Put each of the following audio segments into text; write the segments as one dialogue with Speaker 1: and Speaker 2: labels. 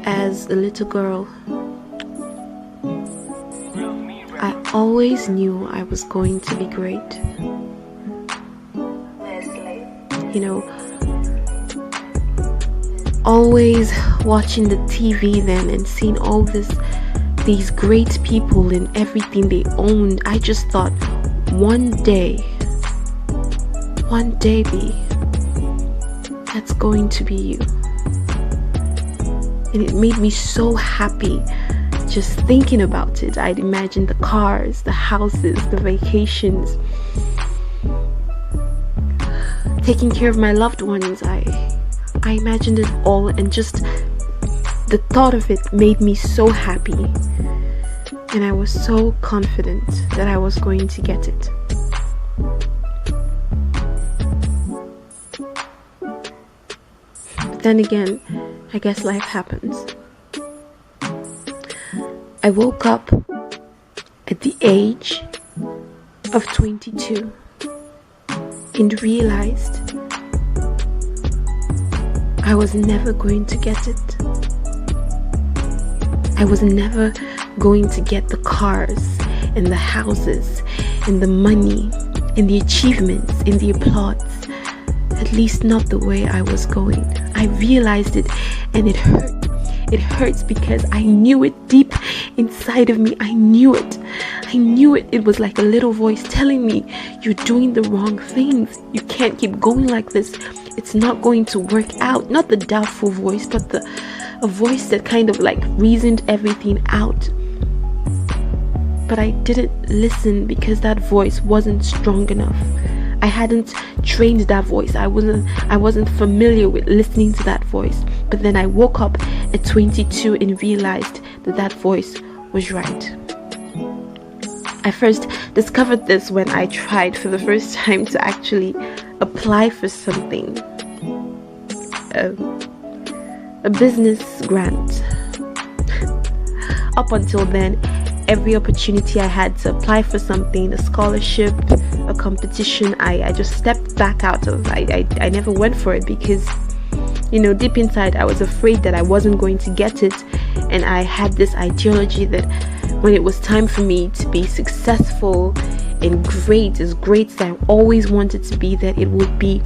Speaker 1: As a little girl, I always knew I was going to be great. You know, always watching the TV then and seeing all these great people and everything they owned. I just thought, one day, B, that's going to be you. And it made me so happy just thinking about it. I'd imagine the cars, the houses, the vacations, taking care of my loved ones. I imagined it all, and just the thought of it made me so happy. And I was so confident that I was going to get it. But then again, I guess life happens. I woke up at the age of 22 and realized I was never going to get it. I was never going to get the cars and the houses and the money and the achievements and the applause. At least not the way I was going. I realized it, and it hurt. It hurts because I knew it deep inside of me. I knew it. It was like a little voice telling me, you're doing the wrong things. You can't keep going like this. It's not going to work out. Not the doubtful voice, but a voice that kind of like reasoned everything out. But I didn't listen because that voice wasn't strong enough. I hadn't trained that voice. I wasn't familiar with listening to that voice. But then I woke up at 22 and realized that voice was right. I first discovered this when I tried for the first time to actually apply for something. A business grant. Up until then, every opportunity I had to apply for something, a scholarship, a competition, I just stepped back out of. I never went for it because, you know, deep inside I was afraid that I wasn't going to get it. And I had this ideology that when it was time for me to be successful and great, as great as I always wanted to be, that it would be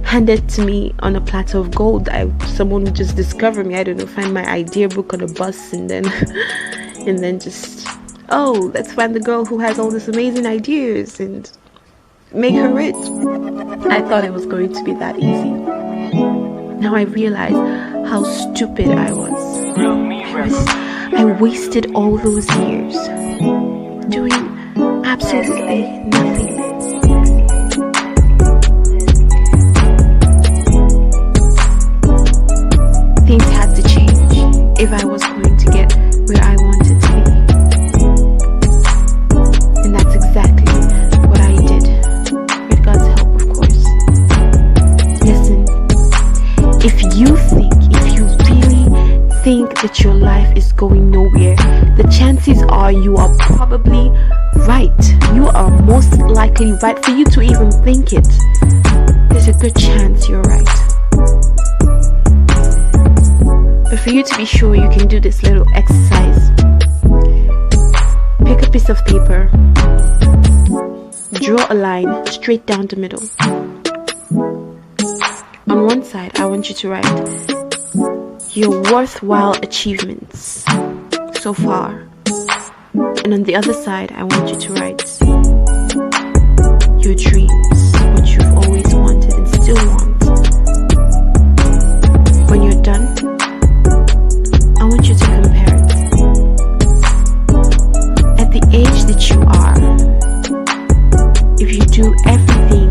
Speaker 1: handed to me on a platter of gold. Someone would just discover me, I don't know, find my idea book on a bus and then just, oh, let's find the girl who has all these amazing ideas and make her rich. I thought it was going to be that easy. Now I realize how stupid I was. I wasted all those years doing absolutely nothing. Things had to change if I was going to get where I wanted to be. And that's exactly what I did, with God's help, of course. Listen, if you really think that your life is going nowhere, the chances are you are probably right. You are most likely right. For you to even think it, there's a good chance you're right. But for you to be sure, you can do this little exercise. Pick a piece of paper, draw a line straight down the middle. On one side, I want you to write your worthwhile achievements so far. And on the other side, I want you to write your dreams, what you've always wanted and still want. When you're done, I want you to compare it. At the age that you are, if you do everything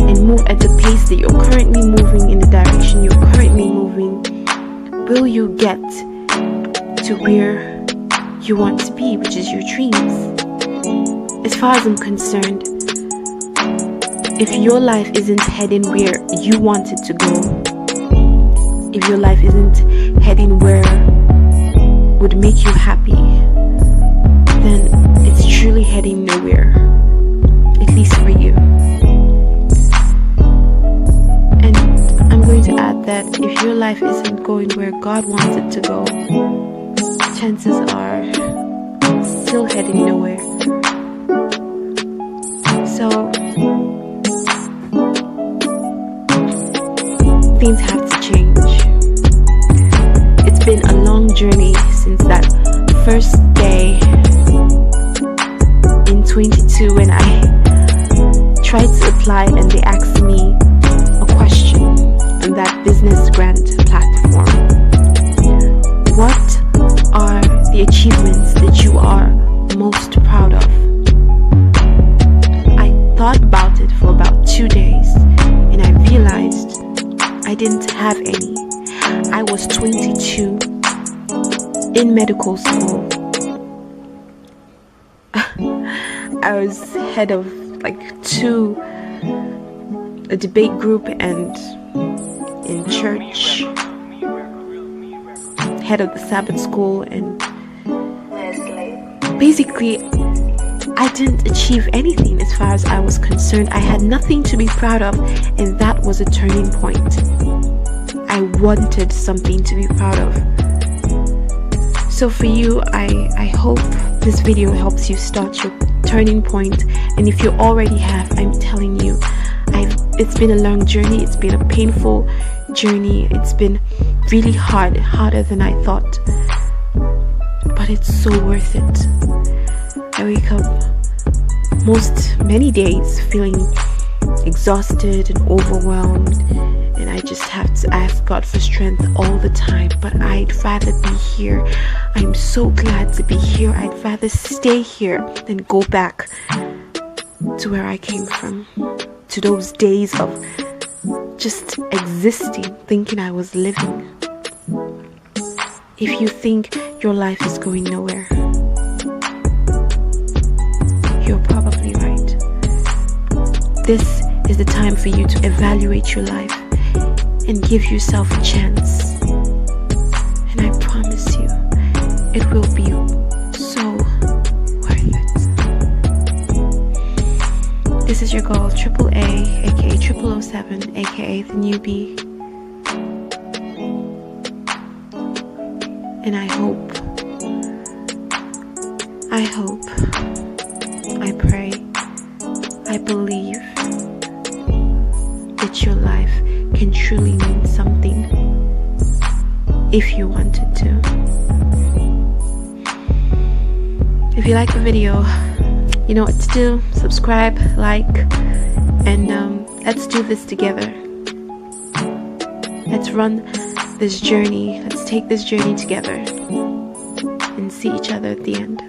Speaker 1: and move at the pace that you're currently moving, in the direction you're currently moving, will you get to where you want to be, which is your dreams? As far as I'm concerned, if your life isn't heading where you want it to go, if your life isn't heading where would make you happy, then it's truly heading nowhere, at least for you. And I'm going to add that if your life isn't going where God wants it to go, chances are it's still heading nowhere. So things have to change. It's been a long journey since that first day in 22 when I tried to apply and they asked me a question on that business grant platform. What are the achievements that you are most proud of? I thought about it for about 2 days and I realized I didn't have any. I was 22 in medical school. I was head of a debate group and in church, head of the Sabbath school, and basically I didn't achieve anything as far as I was concerned. I had nothing to be proud of, and that was a turning point. I wanted something to be proud of. So for you, I hope this video helps you start your turning point. And if you already have, I'm telling you, it's been a long journey. It's been a painful journey. It's been really hard, harder than I thought, but it's so worth it. I wake up many days feeling exhausted and overwhelmed, and I just have to ask God for strength all the time. But I'd rather be here. I'm so glad to be here. I'd rather stay here than go back to where I came from, to those days of just existing, thinking I was living. If you think your life is going nowhere, you're probably right. This is the time for you to evaluate your life and give yourself a chance. And I promise you, it will be so worth it. This is your girl, Triple A, aka 0007, aka the newbie. And I pray, I believe that your life can truly mean something if you wanted to. If you like the video, you know what to do. Subscribe, like, and let's do this together. Let's run this journey. Let's take this journey together and see each other at the end.